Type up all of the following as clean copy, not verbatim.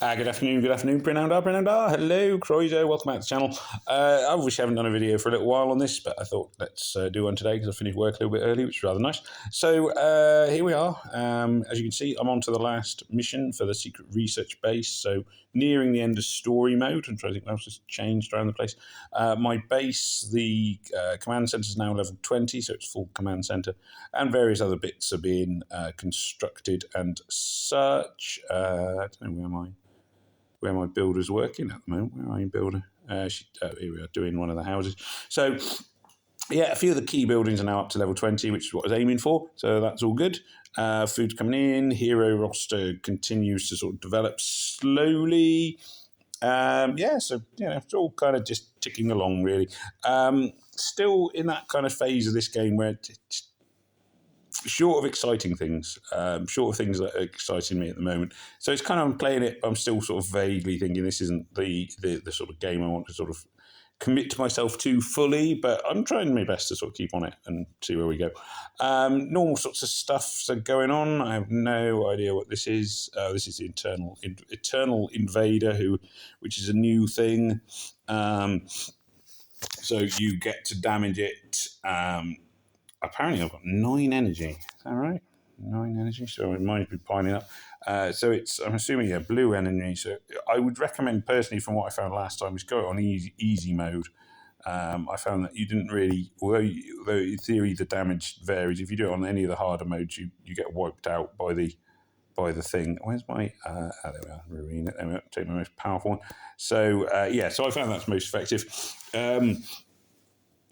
Good afternoon, Prenanda. Hello, Croiser, welcome back to the channel. I obviously haven't done a video for a little while on this, but I thought let's do one today because I finished work a little bit early, which is rather nice. So here we are. As you can see, I'm on to the last mission for the secret research base, so nearing the end of story mode. I'm trying to think what else has changed around the place. My base, the command centre is now level 20, so it's full command centre, and various other bits are being constructed and such. I don't know where my builder's working at the moment. Where are you, builder? Here we are, doing one of the houses. So, yeah, a few of the key buildings are now up to level 20, which is what I was aiming for. So that's all good. Food's coming in. Hero roster continues to sort of develop slowly. So, it's all kind of just ticking along, really. Still in that kind of phase of this game where it's short of exciting things, short of things that are exciting me at the moment. So it's kind of, I'm playing it, but I'm still sort of vaguely thinking this isn't the sort of game I want to sort of commit myself to fully, but I'm trying my best to sort of keep on it and see where we go. Normal sorts of stuff are going on. I have no idea what this is. This is the Eternal Invader, which is a new thing. So you get to damage it. Apparently I've got 9 energy. Is that right? 9 energy, so it might be piling up. So it's, I'm assuming, blue energy. So I would recommend personally, from what I found last time, is go on easy mode. I found that you didn't really, although in theory the damage varies. If you do it on any of the harder modes, you get wiped out by the thing. Where's my, there we are, Marina. There we are, take my most powerful one. So so I found that's most effective.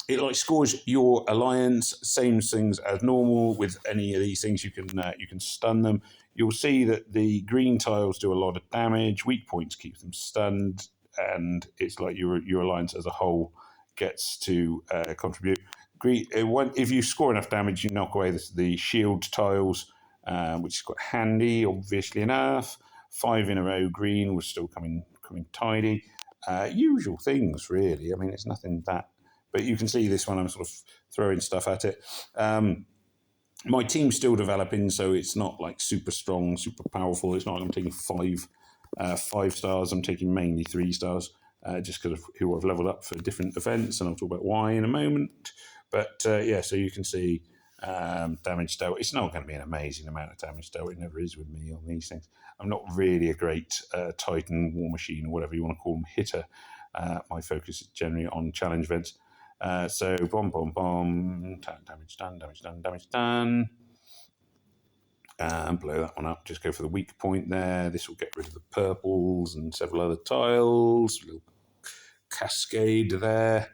It scores your alliance, same things as normal. With any of these things, you can stun them. You'll see that the green tiles do a lot of damage. Weak points keep them stunned, and it's like your alliance as a whole gets to contribute. If you score enough damage, you knock away the shield tiles, which is quite handy, obviously enough. 5 in a row green was still coming tidy. Usual things, really. I mean, it's nothing that. But you can see this one, I'm sort of throwing stuff at it. My team's still developing, so it's not like super strong, super powerful. It's not like I'm taking 5 stars. I'm taking mainly 3 stars, just because of who I've leveled up for different events, and I'll talk about why in a moment. But so you can see damage dealt. It's not going to be an amazing amount of damage dealt. It never is with me on these things. I'm not really a great Titan, War Machine, or whatever you want to call them, hitter. My focus is generally on challenge events. So bomb, damage done. And blow that one up. Just go for the weak point there. This will get rid of the purples and several other tiles. A little cascade there.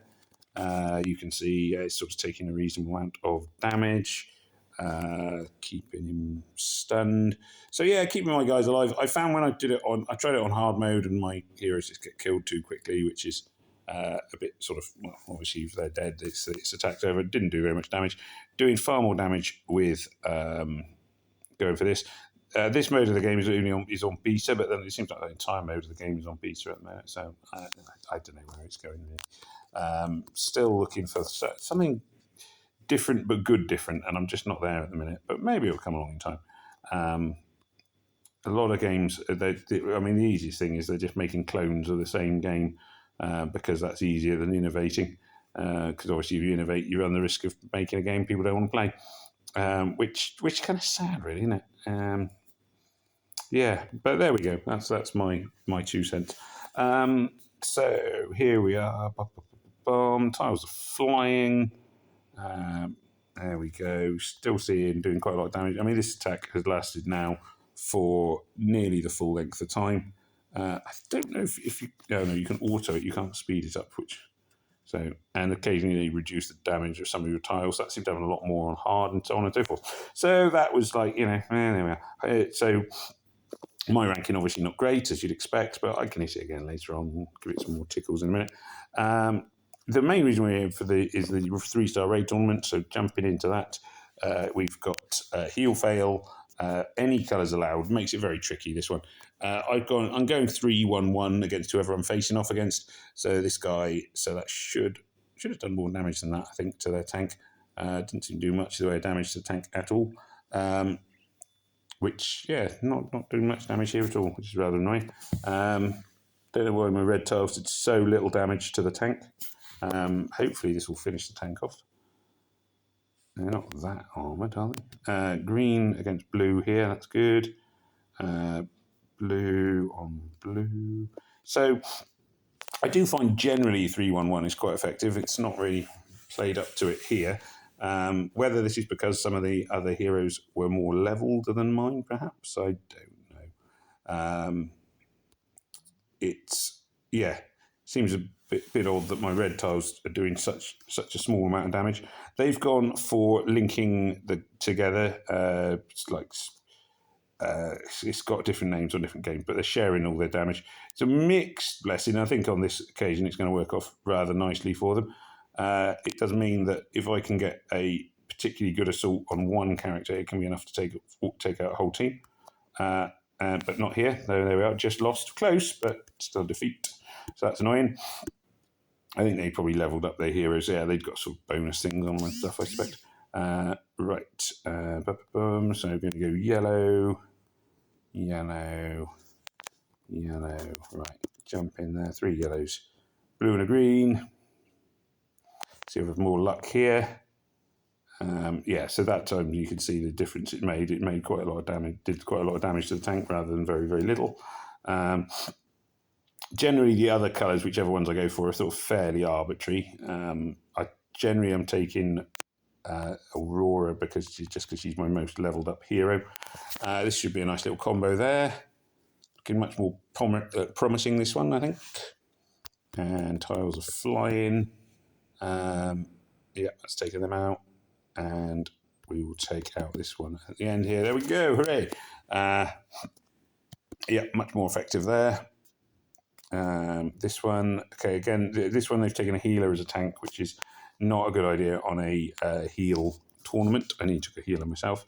You can see it's sort of taking a reasonable amount of damage. Keeping him stunned. So yeah, keeping my guys alive. I found when I tried it on hard mode, and my heroes just get killed too quickly, which is a bit sort of, well, obviously if they're dead, it's attacked over. It didn't do very much damage. Doing far more damage with going for this. This mode of the game is on beta, but then it seems like the entire mode of the game is on beta at the moment. So I don't know where it's going really. Still looking for something different, but good different, and I'm just not there at the minute. But maybe it'll come along in time. A lot of games, the easiest thing is they're just making clones of the same game. Because that's easier than innovating. Because obviously, if you innovate, you run the risk of making a game people don't want to play, which is kind of sad, really, isn't it? But there we go. That's my 2 cents. So here we are. Tiles are flying. There we go. Still doing quite a lot of damage. I mean, this attack has lasted now for nearly the full length of time. I don't know if you can auto it, you can't speed it up, and occasionally reduce the damage of some of your tiles. That seemed to have a lot more on hard and so on and so forth. So that was there we are. So my ranking obviously not great, as you'd expect, but I can hit it again later on and give it some more tickles in a minute. The main reason we're here is the 3-star raid tournament, so jumping into that, we've got heal fail, any colours allowed. Makes it very tricky, this one. I'm going 3-1-1 against whoever I'm facing off against. So this guy, that should have done more damage than that, I think, to their tank. Didn't seem to do much in the way of damage to the tank at all. which, yeah, not doing much damage here at all, which is rather annoying. Don't know why my red tiles did so little damage to the tank. Hopefully this will finish the tank off. They're not that armoured, are they? Green against blue here, that's good. Blue on blue. So I do find generally 3-1-1 is quite effective. It's not really played up to it here. Whether this is because some of the other heroes were more levelled than mine, perhaps, I don't know. Seems a bit odd that my red tiles are doing such a small amount of damage. They've gone for linking together. It's got different names on different games, but they're sharing all their damage. It's a mixed blessing. I think on this occasion it's going to work off rather nicely for them. It does mean that if I can get a particularly good assault on one character, it can be enough to take out a whole team. But not here. There we are. Just lost. Close, but still defeat. So that's annoying. I think they probably leveled up their heroes. Yeah, they've got sort of bonus things on and stuff, I expect. Right. So we're going to go yellow. Right. Jump in there. 3 yellows. Blue and a green. See if we have more luck here. So that time you can see the difference it made. It made quite a lot of damage, did quite a lot of damage to the tank rather than very, very little. Generally, the other colours, whichever ones I go for, are sort of fairly arbitrary. I generally am taking Aurora because she's my most levelled up hero. This should be a nice little combo there. Looking much more promising, this one, I think. And tiles are flying. That's taking them out. And we will take out this one at the end here. There we go, hooray. Much more effective there. This one, okay, again, this one they've taken a healer as a tank, which is not a good idea on a heal tournament. I need to took a healer myself.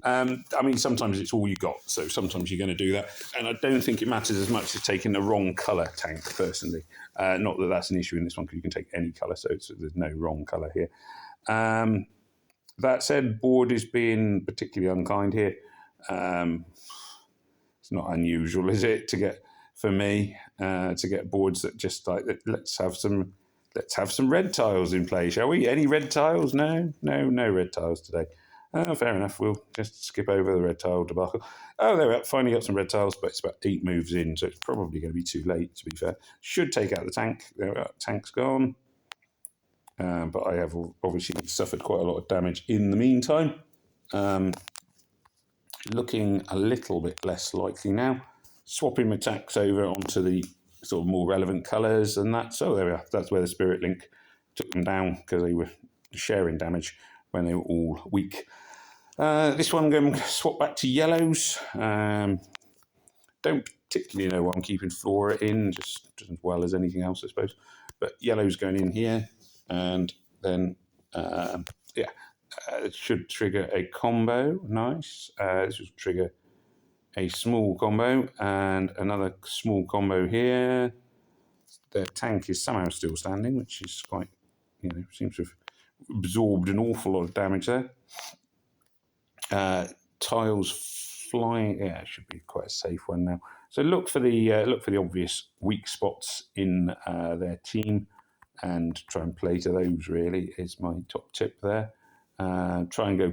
Sometimes it's all you got, so sometimes you're going to do that. And I don't think it matters as much as taking the wrong colour tank, personally. Not that that's an issue in this one, because you can take any colour, so there's no wrong colour here. That said, board is being particularly unkind here. It's not unusual, is it, for me to get boards that just like, let's have some red tiles in play, shall we? Any red tiles? No red tiles today. Oh, fair enough. We'll just skip over the red tile debacle. Oh, there we are. Finally got some red tiles, but it's about 8 moves in, so it's probably going to be too late, to be fair. Should take out the tank. There we are. Tank's gone. But I have obviously suffered quite a lot of damage in the meantime. Looking a little bit less likely now. Swapping my attacks over onto the sort of more relevant colours and that. So there we are. That's where the Spirit Link took them down, because they were sharing damage when they were all weak. This one, I'm going to swap back to yellows. Don't particularly know what I'm keeping Flora in, just as well as anything else, I suppose. But yellow's going in here, and then, it should trigger a combo. Nice. This will trigger a small combo, and another small combo here. The tank is somehow still standing, which is quite, seems to have absorbed an awful lot of damage there. Tiles flying, it should be quite a safe one now. So look for the obvious weak spots in their team, and try and play to those. Really, is my top tip there. Try and go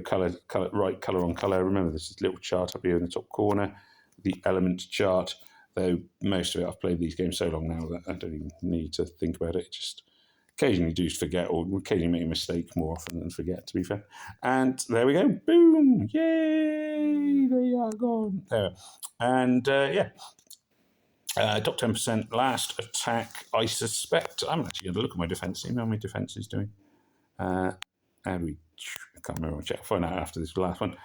right colour on colour. Remember, there's this little chart up here in the top corner, the element chart. Though most of it, I've played these games so long now that I don't even need to think about it. Just occasionally do forget, or occasionally make a mistake more often than forget, to be fair. And there we go. Boom! Yay! They are gone. There. And, top 10% last attack, I suspect. I'm actually going to look at my defence, see how my defence is doing. I can't remember. I'll find out after this last one.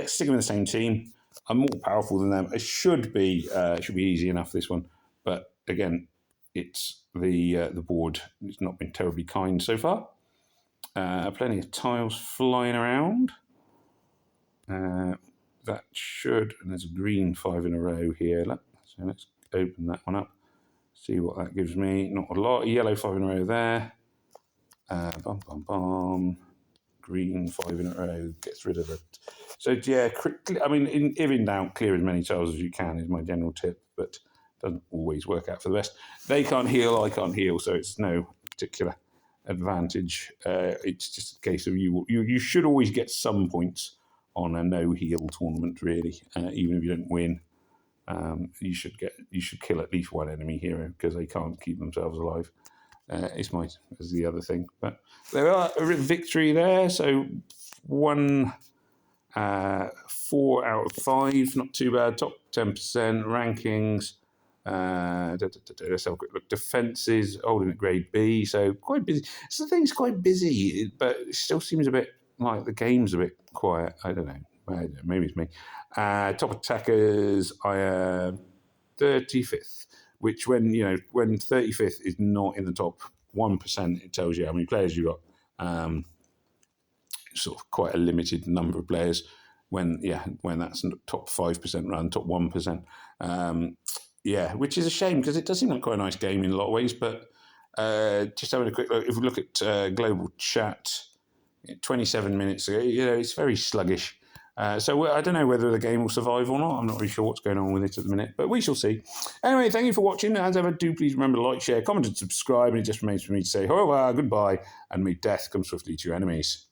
Sticking with the same team. I'm more powerful than them. It should be easy enough, this one. But again, it's the board. It's not been terribly kind so far. Plenty of tiles flying around. That should, and there's a green 5 in a row here. So let's open that one up. See what that gives me. Not a lot. Yellow 5 in a row there. green 5 in a row gets rid of it. So yeah, I mean, if in doubt, clear as many tiles as you can is my general tip, but doesn't always work out for the best. They can't heal, I can't heal, so it's no particular advantage. It's just a case of you should always get some points on a no heal tournament, really, even if you don't win. You should kill at least one enemy hero because they can't keep themselves alive. Is the other thing, but there are a victory there. So 4 out of 5, not too bad. Top 10% rankings. Let's have a quick look. Defenses holding at grade B, so quite busy. So the thing's quite busy, but it still seems a bit like the game's a bit quiet. I don't know. Maybe it's me. Top attackers, I am 35th, which when 35th is not in the top 1%, it tells you how many players you've got. Sort of quite a limited number of players. When that's top 5% run, top 1%. Which is a shame because it does seem like quite a nice game in a lot of ways. But just having a quick look, if we look at global chat, 27 minutes ago, it's very sluggish. So I don't know whether the game will survive or not. I'm not really sure what's going on with it at the minute, but we shall see. Anyway, thank you for watching. As ever, do please remember to like, share, comment, and subscribe. And it just remains for me to say, however, goodbye, and may death come swiftly to your enemies.